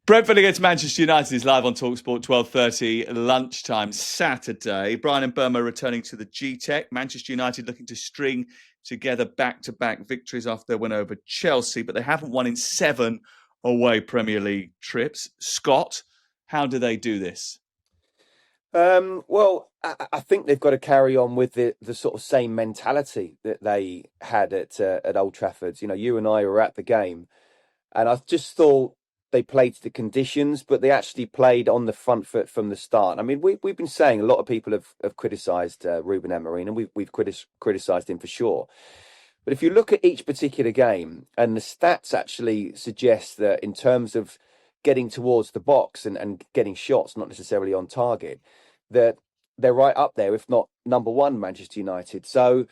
Brentford against Manchester United is live on talkSPORT, 12:30 lunchtime Saturday. Brian and Burma returning to the G-Tech. Manchester United looking to string together back-to-back victories after their win over Chelsea, but they haven't won in 7 away Premier League trips. Scott, how do they do this? Well, I think they've got to carry on with the sort of same mentality that they had at Old Trafford. You know, you and I were at the game, and I just thought they played to the conditions, but they actually played on the front foot from the start. I mean, we've been saying, a lot of people have criticised Ruben Amorim, and we've criticised him for sure. But if you look at each particular game, and the stats actually suggest that in terms of getting towards the box and getting shots, not necessarily on target, that they're right up there, if not number one, Manchester United. So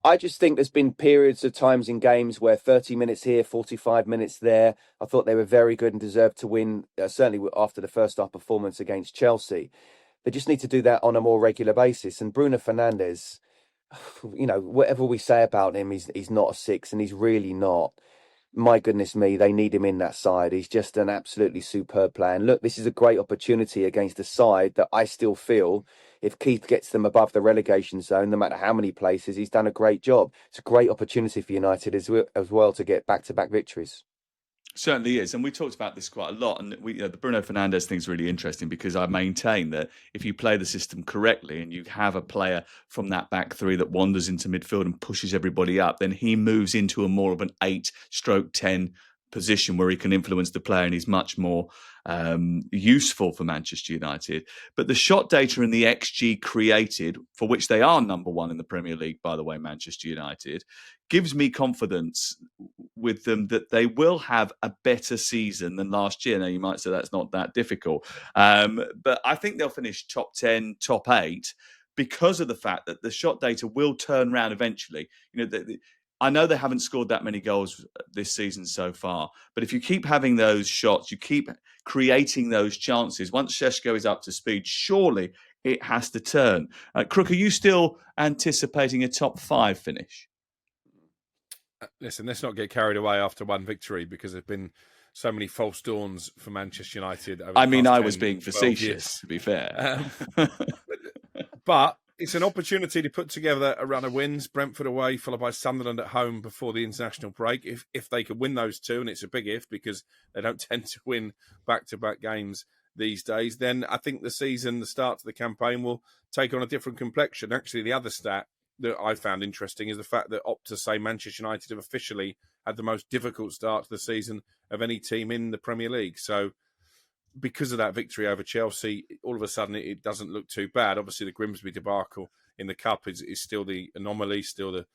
I just think there's been periods of times in games where 30 minutes here, 45 minutes there. I thought they were very good and deserved to win, certainly after the first half performance against Chelsea. They just need to do that on a more regular basis. And Bruno Fernandes, you know, whatever we say about him, he's not a six, and he's really not. My goodness me, they need him in that side. He's just an absolutely superb player. And look, this is a great opportunity against a side that I still feel, if Keith gets them above the relegation zone, no matter how many places, he's done a great job. It's a great opportunity for United as well to get back-to-back victories. Certainly is, and we talked about this quite a lot. And the Bruno Fernandes thing is really interesting because I maintain that if you play the system correctly and you have a player from that back three that wanders into midfield and pushes everybody up, then he moves into a more of an 8/10 position where he can influence the player, and he's much more useful for Manchester United. But the shot data and the XG created, for which they are number one in the Premier League, by the way, Manchester United, gives me confidence with them that they will have a better season than last year. Now, you might say that's not that difficult, but I think they'll finish top 10, top 8 because of the fact that the shot data will turn around eventually. You know, I know they haven't scored that many goals this season so far, but if you keep having those shots, you keep creating those chances, once Šeško is up to speed, surely it has to turn. Crook, are you still anticipating a top 5 finish? Listen, let's not get carried away after one victory, because there have been so many false dawns for Manchester United. I mean, I was being facetious, to be fair. But it's an opportunity to put together a run of wins. Brentford away, followed by Sunderland at home before the international break. If they could win those two, and it's a big if because they don't tend to win back-to-back games these days, then I think the start to the campaign will take on a different complexion. Actually, the other stat that I found interesting is the fact that Opta say Manchester United have officially had the most difficult start to the season of any team in the Premier League. So because of that victory over Chelsea, all of a sudden it doesn't look too bad. Obviously, the Grimsby debacle in the Cup is still the anomaly, still the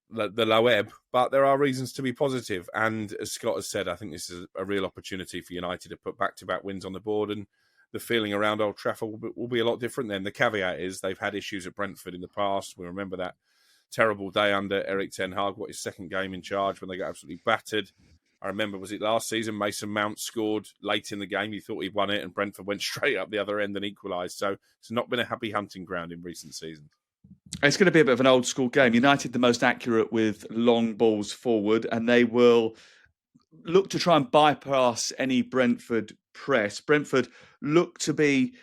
low ebb, but there are reasons to be positive. And as Scott has said, I think this is a real opportunity for United to put back-to-back wins on the board, and the feeling around Old Trafford will be a lot different then. The caveat is they've had issues at Brentford in the past. We remember that terrible day under Erik ten Hag, his second game in charge, when they got absolutely battered. I remember, was it last season, Mason Mount scored late in the game. He thought he'd won it, and Brentford went straight up the other end and equalised. So it's not been a happy hunting ground in recent seasons. It's going to be a bit of an old school game. United the most accurate with long balls forward, and they will look to try and bypass any Brentford press. Brentford look to be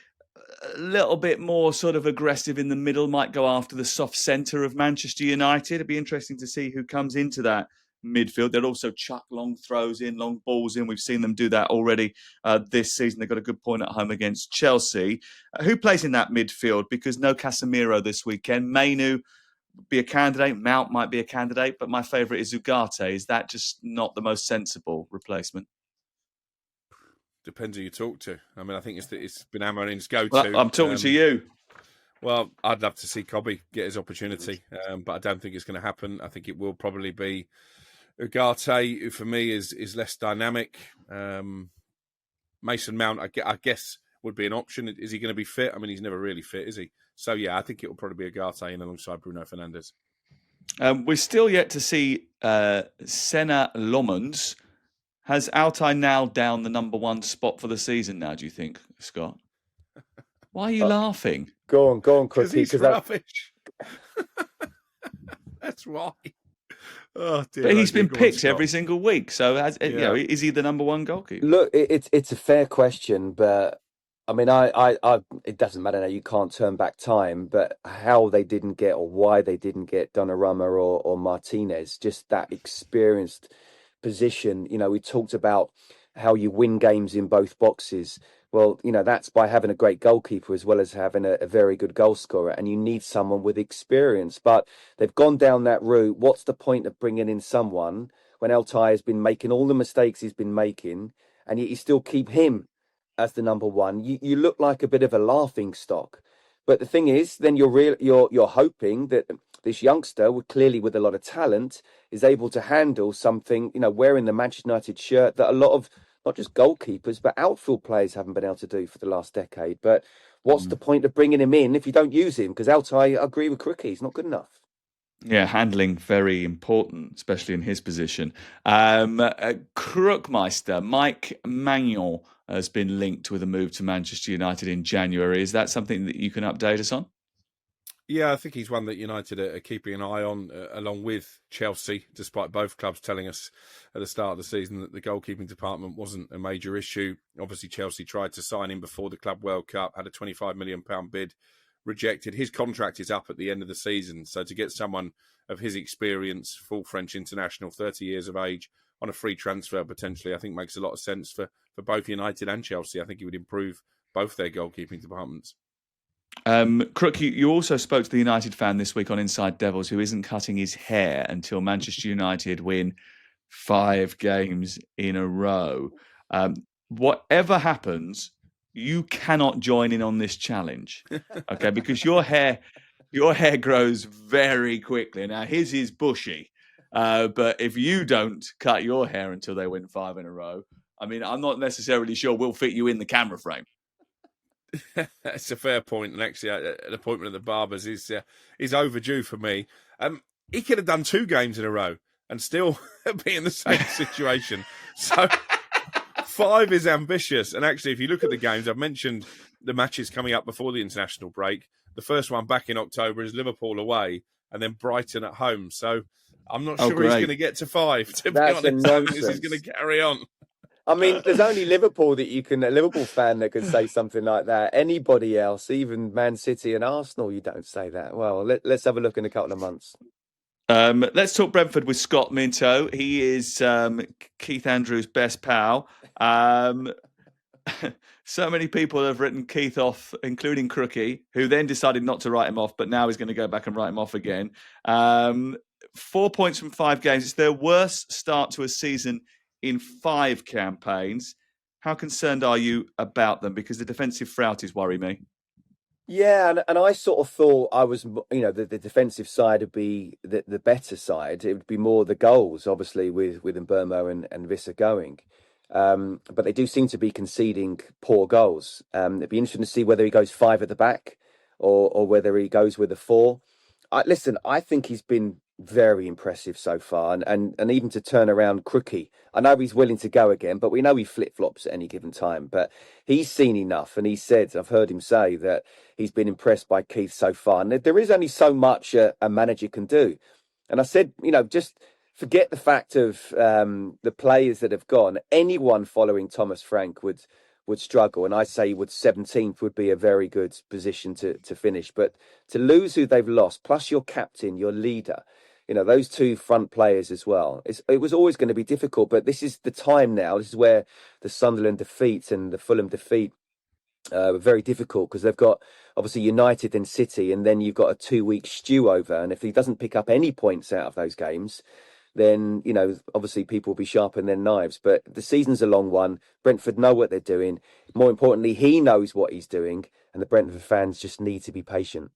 a little bit more sort of aggressive in the middle, might go after the soft centre of Manchester United. It'd be interesting to see who comes into that midfield. They'll also chuck long throws in, long balls in. We've seen them do that already this season. They've got a good point at home against Chelsea. Who plays in that midfield? Because no Casemiro this weekend. Mainu be a candidate. Mount might be a candidate, but my favourite is Ugarte. Is that just not the most sensible replacement? Depends who you talk to. I mean, I think it's been Amorim's go-to. Well, I'm talking to you. Well, I'd love to see Cobby get his opportunity, but I don't think it's going to happen. I think it will probably be Ugarte, who for me is less dynamic. Mason Mount, I guess, would be an option. Is he going to be fit? I mean, he's never really fit, is he? So, yeah, I think it will probably be Ugarte in alongside Bruno Fernandes. We're still yet to see Senna Lomans. Has Altay nailed down the number one spot for the season now, do you think, Scott? Why are you laughing? Go on, Because he's rubbish. That's why. Oh dear, But oh he's dear. been Go on, picked Scott. every single week. So, Yeah. is he the number one goalkeeper? Look, it's a fair question, but I mean, it doesn't matter now. You can't turn back time, but how they didn't get or why they didn't get Donnarumma or Martinez, just that experienced position. We talked about how you win games in both boxes. Well, that's by having a great goalkeeper as well as having a very good goal scorer, and you need someone with experience. But they've gone down that route. What's the point of bringing in someone when Altay has been making all the mistakes he's been making, and yet you still keep him as the number one? You look like a bit of a laughing stock. But the thing is, then you're hoping that this youngster, clearly with a lot of talent, is able to handle something, wearing the Manchester United shirt that a lot of not just goalkeepers, but outfield players haven't been able to do for the last decade. But what's the point of bringing him in if you don't use him? Because Altay, I agree with Crookie, he's not good enough. Yeah, handling very important, especially in his position. Crookmeister, Mike Manuel has been linked with a move to Manchester United in January. Is that something that you can update us on? Yeah, I think he's one that United are keeping an eye on, along with Chelsea, despite both clubs telling us at the start of the season that the goalkeeping department wasn't a major issue. Obviously, Chelsea tried to sign him before the Club World Cup, had a £25 million bid, rejected. His contract is up at the end of the season, so to get someone of his experience, full French international, 30 years of age, on a free transfer potentially, I think makes a lot of sense for both United and Chelsea. I think he would improve both their goalkeeping departments. Crook, you also spoke to the United fan this week on Inside Devils who isn't cutting his hair until Manchester United win 5 games in a row. Whatever happens, you cannot join in on this challenge, okay? Because your hair grows very quickly. Now his is bushy, but if you don't cut your hair until they win 5 in a row, I mean, I'm not necessarily sure we'll fit you in the camera frame. That's a fair point, and actually, an appointment at the barbers is overdue for me. He could have done 2 games in a row and still be in the same situation. So 5 is ambitious. And actually, if you look at the games, I've mentioned the matches coming up before the international break. The first one back in October is Liverpool away, and then Brighton at home. So I'm not sure he's going to get to 5. To That's be honest, I think this is going to carry on. I mean, there's only Liverpool a Liverpool fan that could say something like that. Anybody else, even Man City and Arsenal, you don't say that. Well, let's have a look in a couple of months. Let's talk Brentford with Scott Minto. He is Keith Andrews' best pal. So many people have written Keith off, including Crookie, who then decided not to write him off, but now he's going to go back and write him off again. 4 points from 5 games. It's their worst start to a season in 5 campaigns. How concerned are you about them? Because the defensive frailties worry me. Yeah, and I sort of thought I was, the defensive side would be the better side. It would be more the goals, obviously, with Mbermo and Visser going. But they do seem to be conceding poor goals. It'd be interesting to see whether he goes 5 at the back or whether he goes with a 4. I think he's been very impressive so far, and even to turn around Crookie. I know he's willing to go again, but we know he flip-flops at any given time. But he's seen enough, and I've heard him say that he's been impressed by Keith so far. And there is only so much a manager can do. And I said, just forget the fact of the players that have gone. Anyone following Thomas Frank would struggle, and I say 17th would be a very good position to finish. But to lose who they've lost, plus your captain, your leader, those 2 front players as well, it was always going to be difficult. But this is the time now. This is where the Sunderland defeat and the Fulham defeat were very difficult, because they've got obviously United and City, and then you've got a 2-week stew over. And if he doesn't pick up any points out of those games, then, obviously people will be sharpening their knives. But the season's a long one. Brentford know what they're doing. More importantly, he knows what he's doing, and the Brentford fans just need to be patient.